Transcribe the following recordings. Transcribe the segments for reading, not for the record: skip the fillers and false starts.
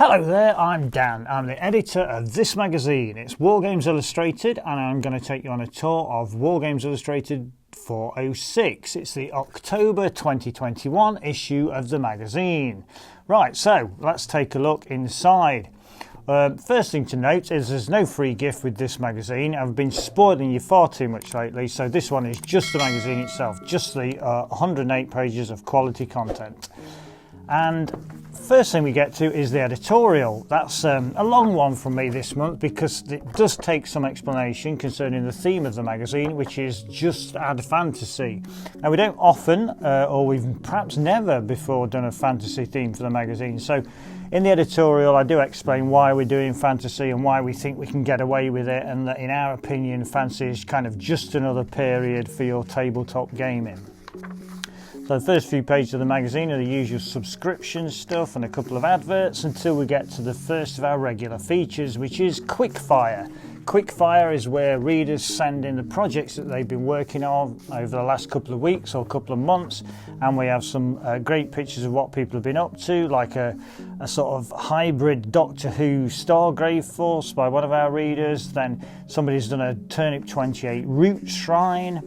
Hello there, I'm Dan. I'm the editor of this magazine. It's Wargames Illustrated, and I'm going to take you on a tour of Wargames Illustrated 406. It's the October 2021 issue of the magazine. Right, so let's take a look inside. First thing to note is there's no free gift with this magazine. I've been spoiling you far too much lately, so this one is just the magazine itself, just the 108 pages of quality content. And first thing we get to is the editorial. That's a long one from me this month because it does take some explanation concerning the theme of the magazine, which is just add fantasy. Now, we don't often, or we've perhaps never before done a fantasy theme for the magazine. So in the editorial, I do explain why we're doing fantasy and why we think we can get away with it, and that in our opinion, fantasy is kind of just another period for your tabletop gaming. So the first few pages of the magazine are the usual subscription stuff and a couple of adverts until we get to the first of our regular features, which is Quickfire. Quickfire is where readers send in the projects that they've been working on over the last couple of weeks or couple of months, and we have some great pictures of what people have been up to, like a sort of hybrid Doctor Who Stargrave Force by one of our readers. Then somebody's done a Turnip 28 Root Shrine,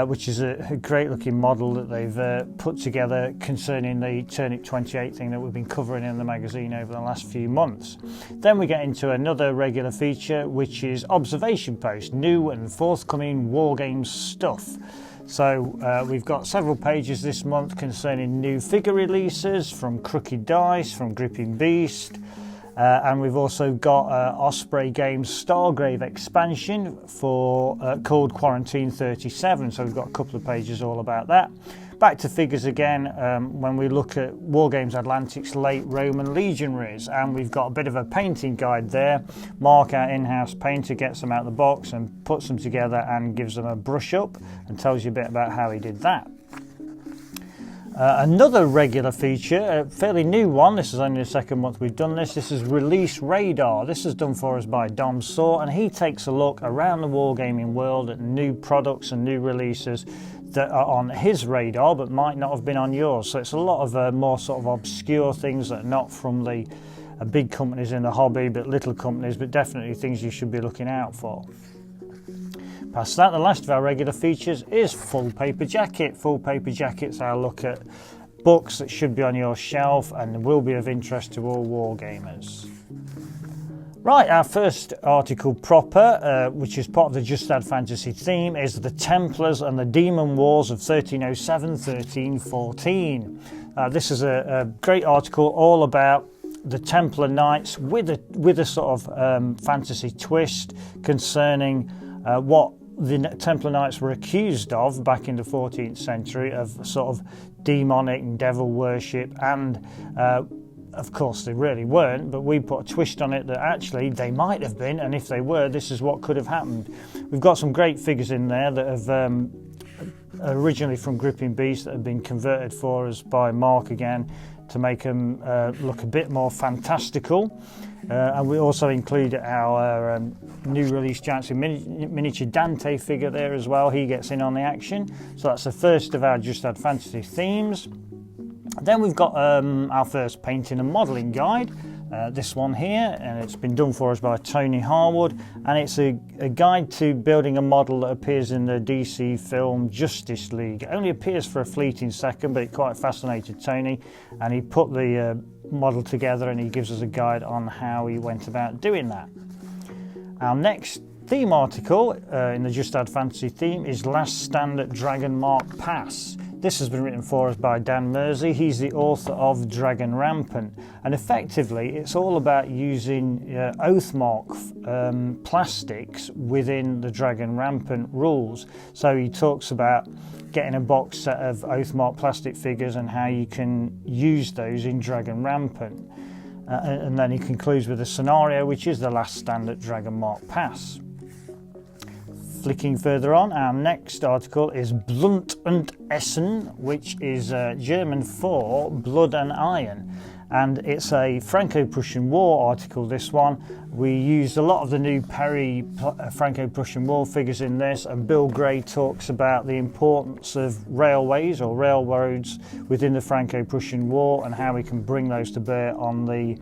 which is a great looking model that they've put together concerning the Turnip 28 thing that we've been covering in the magazine over the last few months. Then we get into another regular feature, which is Observation Post, new and forthcoming Wargames stuff. So we've got several pages this month concerning new figure releases from Crooked Dice, from Gripping Beast, and we've also got Osprey Games Stargrave expansion for called Quarantine 37, so we've got a couple of pages all about that. Back to figures again when we look at Wargames Atlantic's late Roman legionaries, and we've got a bit of a painting guide there. Mark, our in-house painter, gets them out of the box and puts them together and gives them a brush up and tells you a bit about how he did that. Another regular feature, a fairly new one, this is only the second month we've done this. This is Release Radar. This is done for us by Dom Saw, and he takes a look around the wargaming world at new products and new releases that are on his radar but might not have been on yours. So it's a lot of more sort of obscure things that are not from the big companies in the hobby, but little companies, but definitely things you should be looking out for. Past that, the last of our regular features is Full Paper Jacket. Full Paper Jacket's our look at books that should be on your shelf and will be of interest to all wargamers. Right, our first article proper, which is part of the Just Add Fantasy theme, is The Templars and the Demon Wars of 1307-1314. This is a great article all about the Templar Knights with a sort of fantasy twist concerning what the Templar Knights were accused of back in the 14th century of sort of demonic and devil worship, and of course they really weren't, but we put a twist on it that actually they might have been, and if they were, this is what could have happened. We've got some great figures in there that have originally from Gripping Beast that have been converted for us by Mark again to make them look a bit more fantastical. And we also include our new release Jansen miniature Dante figure there as well. He gets in on the action. So that's the first of our Just Add Fantasy themes. Then we've got our first painting and modelling guide. This one here, and it's been done for us by Tony Harwood, and it's a guide to building a model that appears in the DC film Justice League. It only appears for a fleeting second, but it quite fascinated Tony, and he put the model together and he gives us a guide on how he went about doing that. Our next theme article in the Just Add Fantasy theme is Last Stand at Dragon Mark Pass. This has been written for us by Dan Mersey. He's the author of Dragon Rampant, and effectively it's all about using Oathmark plastics within the Dragon Rampant rules. So he talks about getting a box set of Oathmark plastic figures and how you can use those in Dragon Rampant. And then he concludes with a scenario which is the Last Stand at Dragon Mark Pass. Flicking further on, our next article is Blunt und Essen, which is German for blood and iron. and it's a Franco-Prussian War article, this one. We used a lot of the new Perry Franco-Prussian War figures in this, and Bill Gray talks about the importance of railways or railroads within the Franco-Prussian War and how we can bring those to bear on the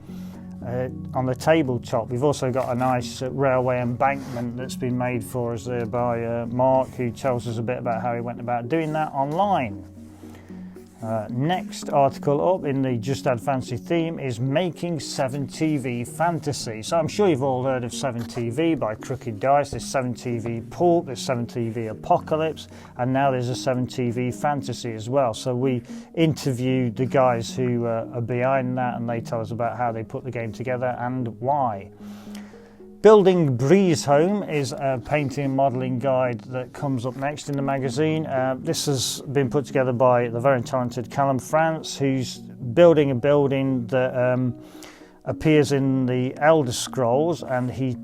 tabletop. We've also got a nice railway embankment that's been made for us there by Mark, who tells us a bit about how he went about doing that online. Next article up in the Just Add Fantasy theme is Making 7TV Fantasy. So I'm sure you've all heard of 7TV by Crooked Dice. There's 7TV Pulp, there's 7TV Apocalypse, and now there's a 7TV Fantasy as well. So we interviewed the guys who are behind that, and they tell us about how they put the game together and why. Building Breeze Home is a painting and modelling guide that comes up next in the magazine. This has been put together by the very talented Callum France, who's building a building that appears in the Elder Scrolls, and he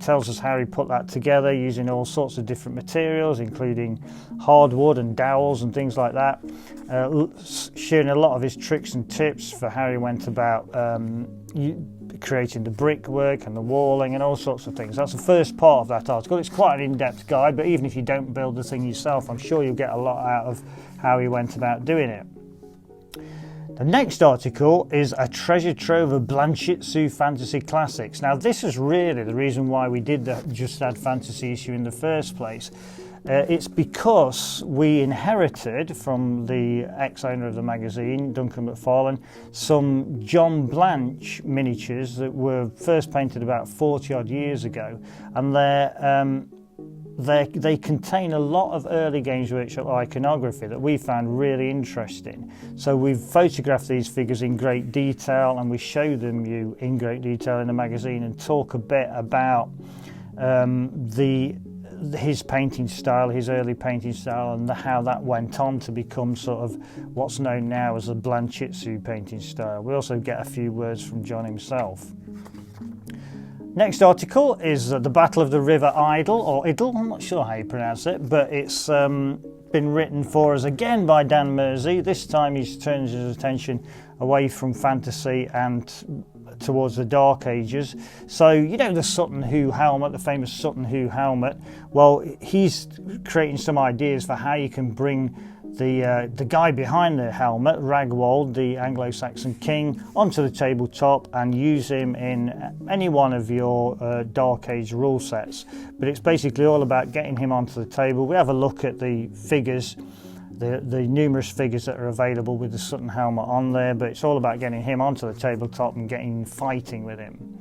tells us how he put that together using all sorts of different materials, including hardwood and dowels and things like that, sharing a lot of his tricks and tips for how he went about creating the brickwork and the walling and all sorts of things. That's the first part of that article. It's quite an in-depth guide, but even if you don't build the thing yourself, I'm sure you'll get a lot out of how he went about doing it. The next article is a treasure trove of Blanchitsu fantasy classics. Now, this is really the reason why we did the Just Add Fantasy issue in the first place. It's because we inherited from the ex-owner of the magazine, Duncan McFarlane, some John Blanch miniatures that were first painted about 40 odd years ago, and they contain a lot of early Games Workshop iconography that we found really interesting. So we've photographed these figures in great detail, and we show them you in great detail in the magazine and talk a bit about his painting style, his early painting style, and how that went on to become sort of what's known now as the Blanchitsu painting style. We also get a few words from John himself. Next article is The Battle of the River Idle, or Idle, I'm not sure how you pronounce it, but it's been written for us again by Dan Mersey. This time he's turned his attention away from fantasy and towards the Dark Ages. So, you know, the Sutton Hoo helmet, the famous Sutton Hoo helmet, well, he's creating some ideas for how you can bring the guy behind the helmet, Ragwald, the Anglo-Saxon king, onto the tabletop and use him in any one of your Dark Age rule sets. But it's basically all about getting him onto the table. We have a look at the figures, the numerous figures that are available with the Sutton helmet on there, but it's all about getting him onto the tabletop and getting fighting with him.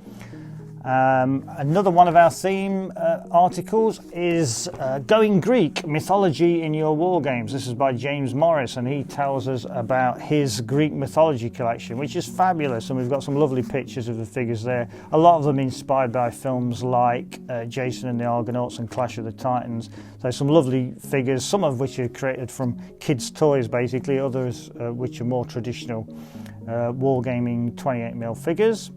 Another one of our theme articles is Going Greek, Mythology in Your War Games. This is by James Morris, and he tells us about his Greek mythology collection, which is fabulous, and we've got some lovely pictures of the figures there. A lot of them inspired by films like Jason and the Argonauts and Clash of the Titans. So some lovely figures, some of which are created from kids' toys basically, others which are more traditional wargaming 28mm figures.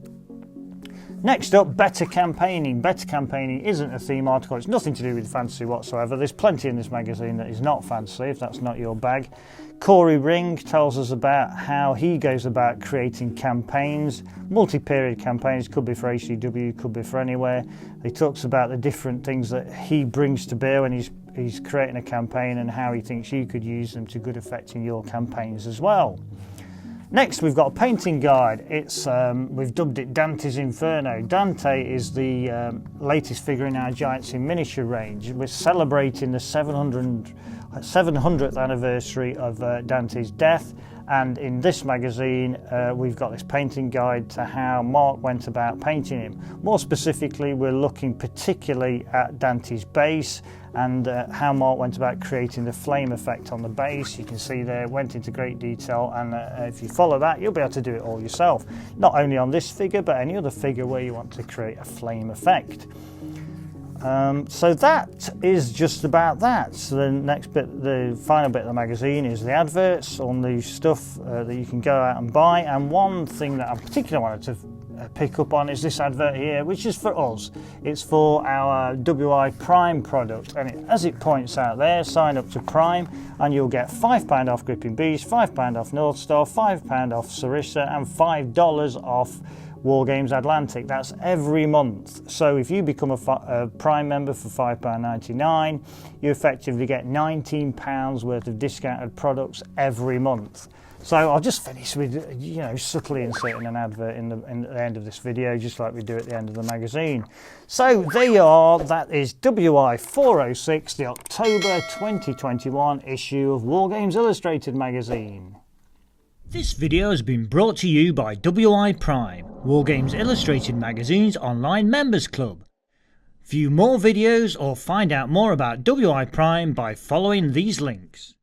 Next up, Better Campaigning. Better Campaigning isn't a theme article. It's nothing to do with fantasy whatsoever. There's plenty in this magazine that is not fantasy, if that's not your bag. Corey Ring tells us about how he goes about creating campaigns. Multi-period campaigns, could be for HCW, could be for anywhere. He talks about the different things that he brings to bear when he's creating a campaign and how he thinks you could use them to good effect in your campaigns as well. Next, we've got a painting guide. It's we've dubbed it Dantes Inferno. Dante is the latest figure in our Giants in Miniature range. We're celebrating the 700th anniversary of Dante's death, and in this magazine we've got this painting guide to how Mark went about painting him. More specifically, we're looking particularly at Dante's base and how Mark went about creating the flame effect on the base. You can see there, went into great detail, and if you follow that, you'll be able to do it all yourself. Not only on this figure, but any other figure where you want to create a flame effect. So that is just about that. So the next bit, the final bit of the magazine, is the adverts on the stuff that you can go out and buy. And one thing that I particularly wanted to pick up on is this advert here, which is for us. It's for our WI Prime product, and as it points out there, sign up to Prime and you'll get £5 off Gripping Beast, £5 off North Star, £5 off Sarissa, and $5 off Wargames Atlantic. That's every month. So if you become a Prime member for £5.99, you effectively get £19 worth of discounted products every month. So I'll just finish with, subtly inserting an advert in the end of this video, just like we do at the end of the magazine. So there you are, that is Wi406, the October 2021 issue of Wargames Illustrated magazine. This video has been brought to you by WI Prime, Wargames Illustrated magazine's online members club. View more videos or find out more about WI Prime by following these links.